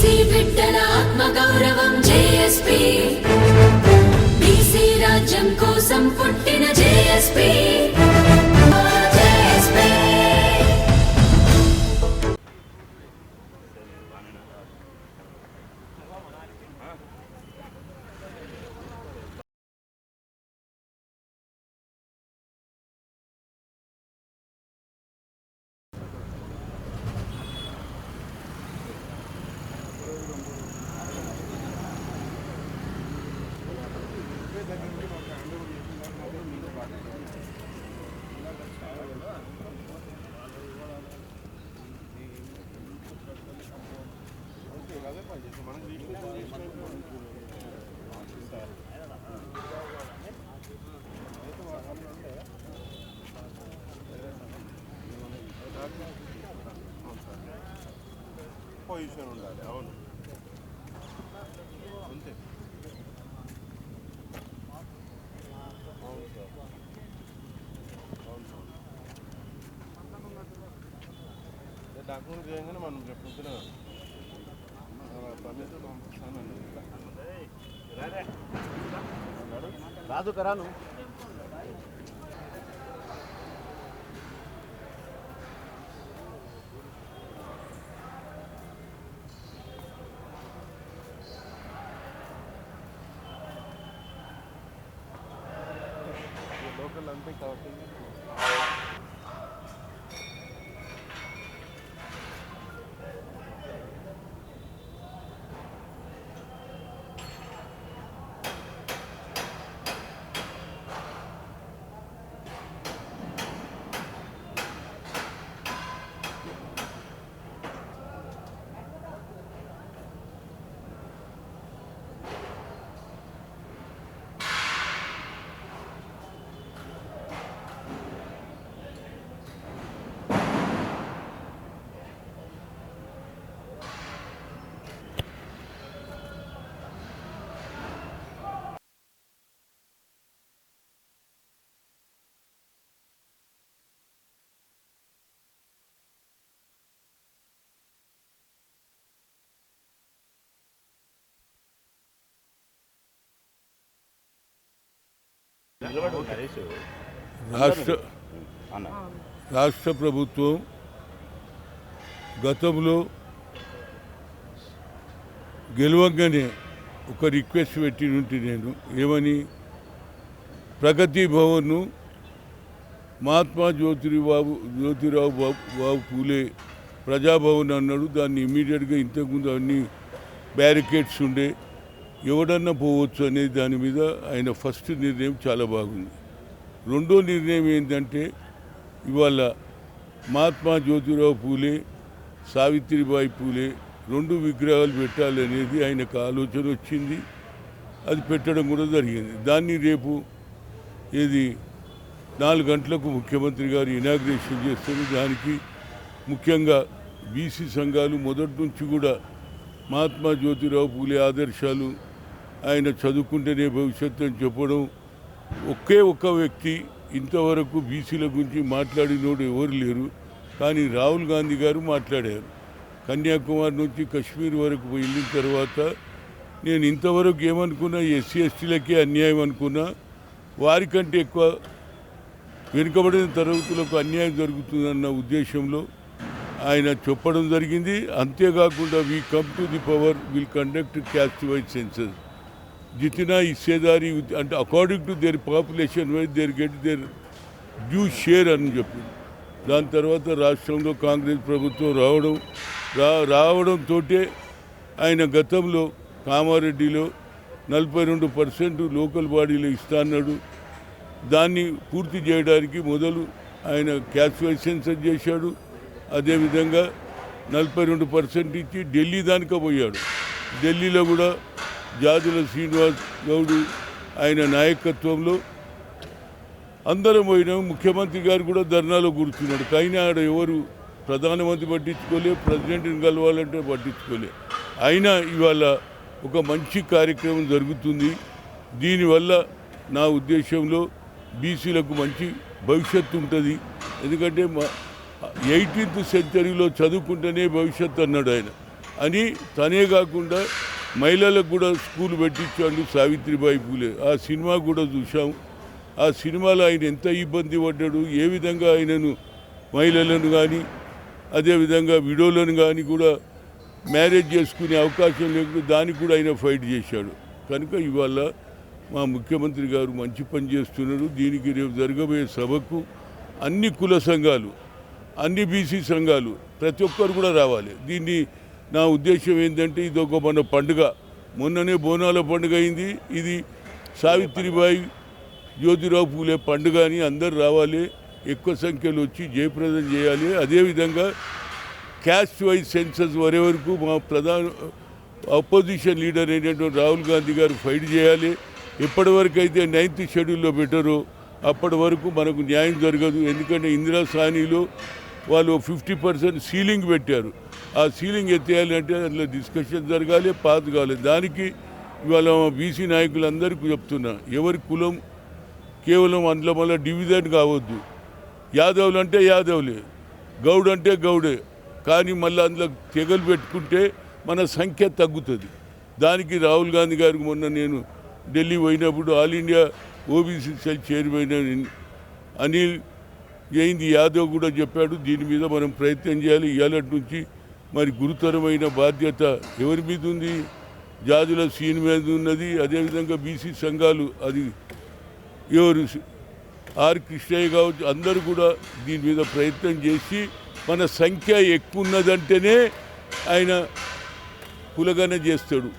BC బిడ్డల ఆత్మగౌరవం JSP, BC రాజ్యం కోసం పుట్టిన జేఎస్పీ. పొజిషన్ ఉండాలి. అవును అంతే. అవును సార్, అవును సార్. డాక్యుమెంట్ చేయగానే మనం రేపు పొద్దున పర్మిషన్ పంపిస్తానండి. రాదు కరాను లోకల్ అంతే కాబట్టి రాష్ట్ర ప్రభుత్వం గతంలో గెలవగానే ఒక రిక్వెస్ట్ పెట్టి ఉంటే నేను ఏమని, ప్రగతి భవన్ను మహాత్మా జ్యోతిరావు బాబు పూలే ప్రజాభవన్ అన్నాడు. దాన్ని ఇమీడియట్గా ఇంతకుముందు అన్ని బ్యారికేడ్స్ ఉండే, ఎవడన్నా పోవచ్చు అనేది దాని మీద ఆయన ఫస్ట్ నిర్ణయం చాలా బాగుంది. రెండో నిర్ణయం ఏంటంటే, ఇవాళ మహాత్మా జ్యోతిరావు పూలే, సావిత్రిబాయి పూలే రెండు విగ్రహాలు పెట్టాలనేది ఆయనకు ఆలోచన వచ్చింది. అది పెట్టడం కూడా జరిగింది. దాన్ని రేపు 4 గంటలకు ముఖ్యమంత్రి గారు ఇనాగ్రేషన్ చేస్తారు. దానికి ముఖ్యంగా బీసీ సంఘాలు మొదటి నుంచి కూడా మహాత్మా జ్యోతిరావు పూలే ఆదర్శాలు, ఆయన చదువుకుంటేనే భవిష్యత్తు అని చెప్పడం. ఒకే ఒక్క వ్యక్తి ఇంతవరకు బీసీల గురించి మాట్లాడినోడు ఎవరు లేరు, కానీ రాహుల్ గాంధీ గారు మాట్లాడారు. కన్యాకుమారి నుంచి కశ్మీర్ వరకు వెళ్ళిన తర్వాత నేను ఇంతవరకు ఏమనుకున్నా, ఎస్సీ ఎస్టీలకే అన్యాయం అనుకున్నా, వారికంటే ఎక్కువ వెనుకబడిన తరగతులకు అన్యాయం జరుగుతుందన్న ఉద్దేశంలో ఆయన చెప్పడం జరిగింది. అంతేకాకుండా we come to the power will conduct caste wise census, జితినా ఇచ్చేదారి అంటే according to their population wise their get their due share అని చెప్పింది. దాని తర్వాత రాష్ట్రంలో కాంగ్రెస్ ప్రభుత్వం రావడంతో ఆయన గతంలో కామారెడ్డిలో 42% లోకల్ బాడీలో ఇస్తా అన్నాడు. దాన్ని పూర్తి చేయడానికి మొదలు ఆయన క్యాస్ట్ వైజ్ సెన్సస్ చేశాడు. అదేవిధంగా 42% ఇచ్చి ఢిల్లీ దానిక పోయాడు. ఢిల్లీలో కూడా జాజుల శ్రీనివాస్ గౌడ్ ఆయన నాయకత్వంలో అందరం పోయినాం. ముఖ్యమంత్రి గారు కూడా ధర్నాలో కూర్చున్నాడు. కానీ ఆడ ఎవరు ప్రధానమంత్రి పట్టించుకోలే, ప్రెసిడెంట్ని కలవాలంటే పట్టించుకోలే. అయినా ఇవాళ ఒక మంచి కార్యక్రమం జరుగుతుంది. దీనివల్ల నా ఉద్దేశంలో బీసీలకు మంచి భవిష్యత్తు ఉంటుంది. ఎందుకంటే 18th సెంచరీలో చదువుకుంటేనే భవిష్యత్తు అన్నాడు ఆయన. అని తనే కాకుండా మహిళలకు కూడా స్కూల్ పెట్టించాడు సావిత్రిబాయి పూలే. ఆ సినిమా కూడా చూసాం. ఆ సినిమాలో ఆయన ఎంత ఇబ్బంది పడ్డాడు, ఏ విధంగా ఆయనను మహిళలను కానీ అదేవిధంగా విడోలను కానీ కూడా మ్యారేజ్ చేసుకునే అవకాశం లేకుండా దానికి కూడా ఆయన ఫైట్ చేశాడు. కనుక ఇవాళ మా ముఖ్యమంత్రి గారు మంచి పని చేస్తున్నారు. దీనికి రేపు జరగబోయే సభకు అన్ని కుల సంఘాలు, అన్ని బీసీ సంఘాలు ప్రతి ఒక్కరు కూడా రావాలి. దీన్ని నా ఉద్దేశం ఏంటంటే ఇది ఒక మన పండుగ. మొన్ననే బోనాల పండుగ అయింది. ఇది సావిత్రిబాయి జ్యోతిరావు పూలే పండుగ అని అందరు రావాలి, ఎక్కువ సంఖ్యలో వచ్చి జయప్రదం చేయాలి. అదేవిధంగా క్యాస్ట్ వైజ్ సెన్సస్ వరే వరకు మా ప్రధాన అపోజిషన్ లీడర్ అయినటువంటి రాహుల్ గాంధీ గారు ఫైట్ చేయాలి. ఎప్పటివరకు అయితే 9th షెడ్యూల్లో పెట్టారో అప్పటి వరకు మనకు న్యాయం జరగదు. ఎందుకంటే ఇందిరా సానీలో వాళ్ళు 50% సీలింగ్ పెట్టారు. ఆ సీలింగ్ ఎత్తేయాలంటే అందులో డిస్కషన్ జరగాలి, పాస్ కావాలి. దానికి ఇవాళ బీసీ నాయకులందరికీ చెప్తున్నా, ఎవరి కులం కేవలం అందులో మళ్ళీ డివిజన్ కావద్దు. యాదవులు అంటే యాదవులే, గౌడ్ అంటే గౌడే. కానీ మళ్ళీ అందులో తెగలు పెట్టుకుంటే మన సంఖ్య తగ్గుతుంది. దానికి రాహుల్ గాంధీ గారికి మొన్న నేను ఢిల్లీ పోయినప్పుడు all India OBC cell chairman Anil జైంది యాదవ్ కూడా చెప్పాడు, దీని మీద మనం ప్రయత్నం చేయాలి. ఇవాళ నుంచి మరి గురుతరమైన బాధ్యత ఎవరి మీద ఉంది? జాతుల సీన్ మీద ఉన్నది. అదేవిధంగా బీసీ సంఘాలు, అది ఎవరు ఆర్ కృష్ణయ్య కావచ్చు, అందరూ కూడా దీని మీద ప్రయత్నం చేసి మన సంఖ్య ఎక్కువ ఉన్నదంటేనే ఆయన కులగన చేస్తాడు.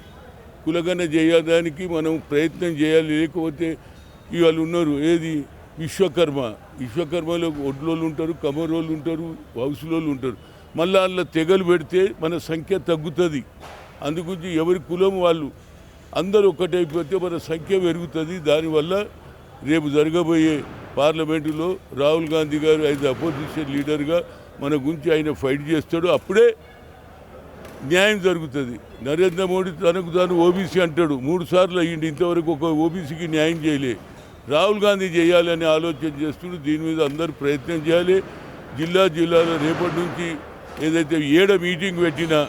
కులగన చేయడానికి మనం ప్రయత్నం చేయాలి. లేకపోతే ఇవాళ ఉన్నారు ఏది విశ్వకర్మలో ఒడ్లోళ్ళు ఉంటారు, కమరోళ్ళు ఉంటారు, హౌసులోళ్ళు ఉంటారు. మళ్ళీ అందులో తెగలు పెడితే మన సంఖ్య తగ్గుతుంది. అందుగురించి ఎవరి కులం వాళ్ళు అందరూ ఒక్కటైపోతే మన సంఖ్య పెరుగుతుంది. దానివల్ల రేపు జరగబోయే పార్లమెంటులో రాహుల్ గాంధీ గారు యాజ్ అపోజిషన్ లీడర్గా మన గురించి ఆయన ఫైట్ చేస్తాడు. అప్పుడే న్యాయం జరుగుతుంది. నరేంద్ర మోడీ తనకు తాను ఓబీసీ అంటాడు, 3 సార్లు అయ్యింది, ఇంతవరకు ఒక ఓబీసీకి న్యాయం చేయలే. రాహుల్ గాంధీ చేయాలని ఆలోచన చేస్తుడు. దీని మీద అందరూ ప్రయత్నం చేయాలి. జిల్లాలో రేపటి నుంచి ఏదైతే 7 మీటింగ్ పెట్టినా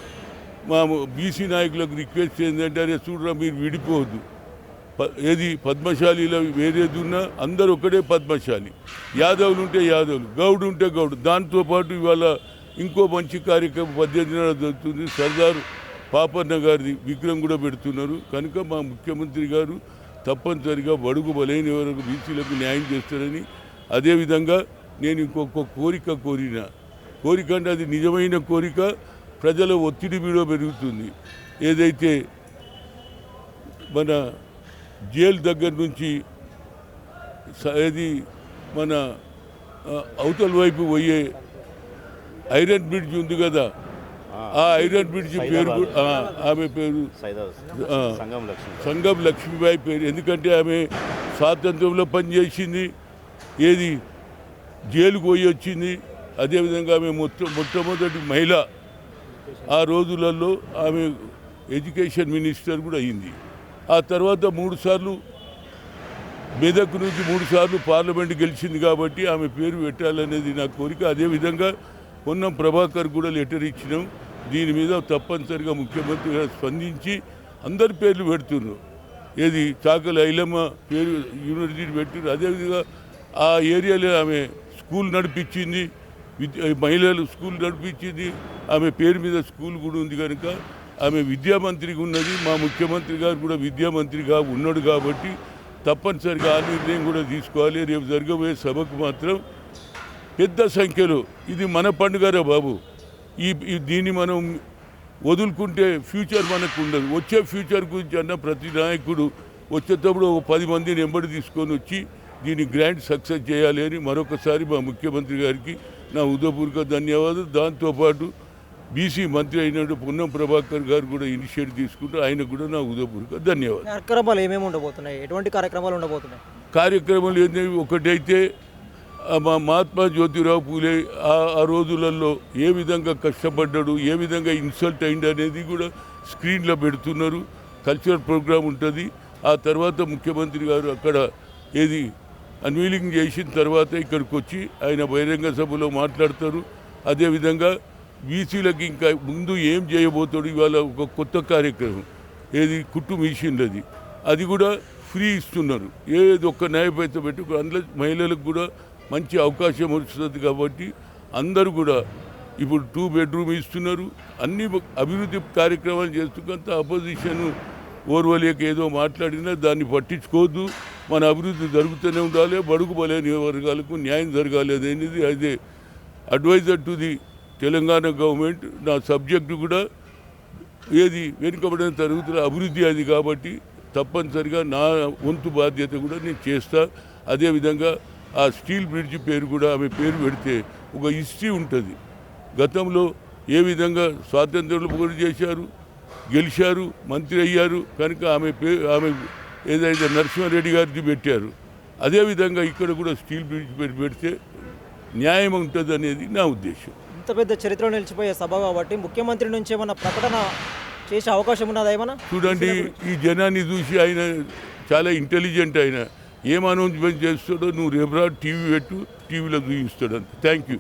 మా బీసీ నాయకులకు రిక్వెస్ట్ ఏంటంటే, అరే చూడరా మీరు విడిపోవద్దు. ఏది పద్మశాలిలో వేరేది ఉన్నా అందరూ ఒకటే పద్మశాలి. యాదవులు ఉంటే యాదవులు, గౌడు ఉంటే గౌడు. దాంతోపాటు ఇవాళ ఇంకో మంచి కార్యక్రమం 18న జరుగుతుంది. సర్దార్ పాపన్న గారిది విగ్రహం కూడా పెడుతున్నారు. కనుక మా ముఖ్యమంత్రి గారు తప్పనిసరిగా బడుగు బలైన వరకు బీసీలకు న్యాయం చేస్తారని, అదేవిధంగా నేను ఇంకొక కోరిక అంటే అది నిజమైన కోరిక. ప్రజల ఒత్తిడి మీద పెరుగుతుంది. ఏదైతే మన జైలు దగ్గర నుంచి ఏది మన అవతల వైపు పోయే ఐరన్ బ్రిడ్జ్ ఉంది కదా, ఆ ఐరన్ బ్రిడ్జ్ పేరు ఆమె పేరు సంగం లక్ష్మీబాయి పేరు. ఎందుకంటే ఆమె స్వాతంత్రంలో పనిచేసింది, ఏది జైలుకు పోయి వచ్చింది. అదేవిధంగా ఆమె మొట్టమొదటి మహిళ. ఆ రోజులలో ఆమె ఎడ్యుకేషన్ మినిస్టర్ కూడా అయింది. ఆ తర్వాత 3 సార్లు మెదక్ నుంచి 3 సార్లు పార్లమెంట్ గెలిచింది. కాబట్టి ఆమె పేరు పెట్టాలనేది నా కోరిక. అదేవిధంగా పొన్నం ప్రభాకర్ కూడా లెటర్ ఇచ్చినాం. దీని మీద తప్పనిసరిగా ముఖ్యమంత్రి గారు స్పందించి అందరి పేర్లు పెడుతున్నారు. ఏది చాకలి ఐలమ్మ పేరు యూనివర్సిటీ పెట్టారు. అదేవిధంగా ఆ ఏరియాలో ఆమె స్కూల్ నడిపించింది, మహిళలు స్కూల్ నడిపించింది. ఆమె పేరు మీద స్కూల్ కూడా ఉంది. కనుక ఆమె విద్యామంత్రిగా ఉన్నది. మా ముఖ్యమంత్రి గారు కూడా విద్యామంత్రిగా ఉన్నాడు. కాబట్టి తప్పనిసరిగా ఆ నిర్ణయం కూడా తీసుకోవాలి. రేపు జరగబోయే సభకు మాత్రం పెద్ద సంఖ్యలో, ఇది మన పండుగరా బాబు. దీన్ని మనం వదులుకుంటే ఫ్యూచర్ మనకు ఉండదు. వచ్చే ఫ్యూచర్ గురించి అన్న ప్రతి నాయకుడు వచ్చేటప్పుడు 10 మందిని ఎంబడి తీసుకొని వచ్చి దీన్ని గ్రాండ్ సక్సెస్ చేయాలి అని మరొకసారి మా ముఖ్యమంత్రి గారికి నా హృదయపూర్వక ధన్యవాదాలు. దాంతోపాటు బీసీ మంత్రి అయినట్టు పొన్నం ప్రభాకర్ గారు కూడా ఇనిషియేటివ్ తీసుకుంటూ ఆయనకు కూడా నా హృదయపూర్వక ధన్యవాదాలు. కార్యక్రమాలు ఏమేమి ఉండబోతున్నాయి? ఎటువంటి కార్యక్రమాలు ఉండబోతున్నాయి? కార్యక్రమాలు ఏంటంటే, ఒకటైతే మా మహాత్మా జ్యోతిరావు పూలే ఆ రోజులలో ఏ విధంగా కష్టపడ్డాడు, ఏ విధంగా ఇన్సల్ట్ అయింది అనేది కూడా స్క్రీన్లో పెడుతున్నారు. కల్చరల్ ప్రోగ్రామ్ ఉంటుంది. ఆ తర్వాత ముఖ్యమంత్రి గారు అక్కడ ఏది అన్వీలింగ్ చేసిన తర్వాత ఇక్కడికి వచ్చి ఆయన బహిరంగ సభలో మాట్లాడతారు. అదేవిధంగా బీసీలకు ఇంకా ముందు ఏం చేయబోతాడు ఇవాళ ఒక కొత్త కార్యక్రమం ఏది కుట్టు మిషన్లది అది కూడా ఫ్రీ ఇస్తున్నారు ఏది ఒక్క న్యాయపైత పెట్టి అందులో మహిళలకు కూడా మంచి అవకాశం వస్తుంది కాబట్టి అందరూ కూడా ఇప్పుడు 2 బెడ్రూమ్ ఇస్తున్నారు అన్ని అభివృద్ధి కార్యక్రమాలు చేస్తున్నంత అపోజిషన్ ఓర్వలేక ఏదో మాట్లాడినా దాన్ని పట్టించుకోవద్దు మన అభివృద్ధి జరుగుతూనే ఉండాలి బడుగు బలైన వర్గాలకు న్యాయం జరగాలి అనేది అదే adviser to the Telangana government నా సబ్జెక్టు కూడా ఏది వెనుకబడిన తరగతుల అభివృద్ధి అది కాబట్టి తప్పనిసరిగా నా వంతు బాధ్యత కూడా నేను చేస్తా అదేవిధంగా ఆ స్టీల్ బ్రిడ్జ్ పేరు కూడా ఆమె పేరు పెడితే ఒక హిస్టరీ ఉంటుంది గతంలో ఏ విధంగా స్వాతంత్రంలో పోటీ చేశారు గెలిచారు మంత్రి అయ్యారు కనుక ఆమె ఏదైతే నరసింహారెడ్డి గారిది పెట్టారు అదేవిధంగా ఇక్కడ కూడా స్టీల్ బ్రిడ్జ్ పేరు పెడితే న్యాయం ఉంటుంది అనేది నా ఉద్దేశం ఇంత పెద్ద చరిత్రలో నిలిచిపోయే సభ కాబట్టి ముఖ్యమంత్రి నుంచి ఏమైనా ప్రకటన చేసే అవకాశం ఉన్నదా ఏమన్నా చూడండి ఈ జనాన్ని చూసి ఆయన చాలా ఇంటెలిజెంట్ ఆయన ఏం అనౌన్స్మెంట్ చేస్తాడో నువ్వు రేపు టీవీ పెట్టు టీవీలో చూపిస్తాడు అంత థ్యాంక్ యూ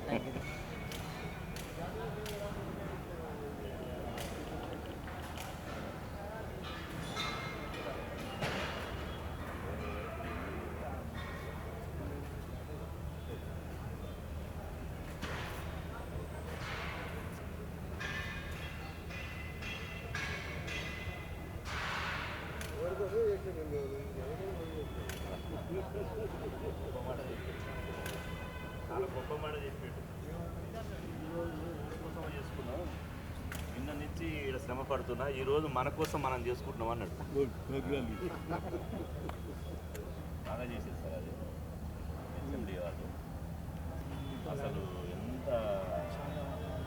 చాలా గొప్ప మాట చెప్పాడు కోసం చేసుకున్నాం నిన్న నుంచి ఇక్కడ శ్రమ పడుతున్నా ఈరోజు మన కోసం మనం చేసుకుంటున్నాం అన్నాడు బాగా చేసేది సార్ అది అసెంబ్లీ వాళ్ళు అసలు ఎంత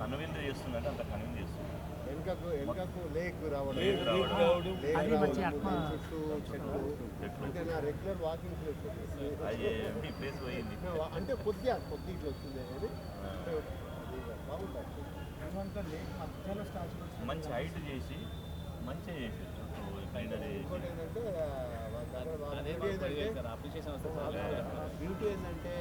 కన్విన్స్ చేస్తుందంటే అంత కన్విన్స్ చేస్తుంది వెనకకు లేక్ రావడం లేక్ రావడం. చుట్టూ చెట్లు అంటే నా రెగ్యులర్ వాకింగ్ ప్లేస్ అది ఎంటీ ప్లేస్ పోయింది అంటే కొద్దిగా ఇట్లా వచ్చింది అనేది బాగుంటుంది మంచి హైట్ చేసి మంచిగా చేసి చుట్టూ గ్రీనరీ ఇంకోటి ఏంటంటే బ్యూటీ ఏంటంటే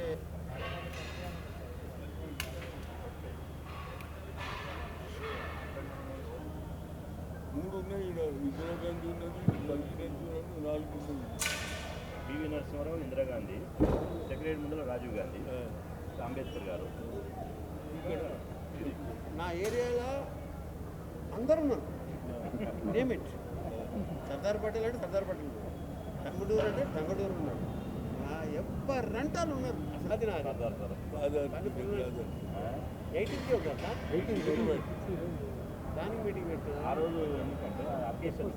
3 ఉన్నాయి ఇందిరాగాంధీ ఉన్నది ప్రెసిడెంట్ ఉన్నది 4 ఉన్నాయి పివి నరసింహారావు ఇందిరాగాంధీ సెక్రటరీ ముందర రాజీవ్ గాంధీ అంబేద్కర్ గారు నా ఏరియాలో అందరు ఉన్నారు నేమ్ ఇట్ సర్దార్ పటేల్ అంటే సర్దార్ పటేల్ టంగుడూరు అంటే టంగుడూరు ఉన్నారు ఎవ్వరంటాలు ఉన్నారు అది నా ఎయిటీన్కి ఒక దానికి మీటింగ్ పెట్టు ఆ రోజు ఎందుకంటే అకేషన్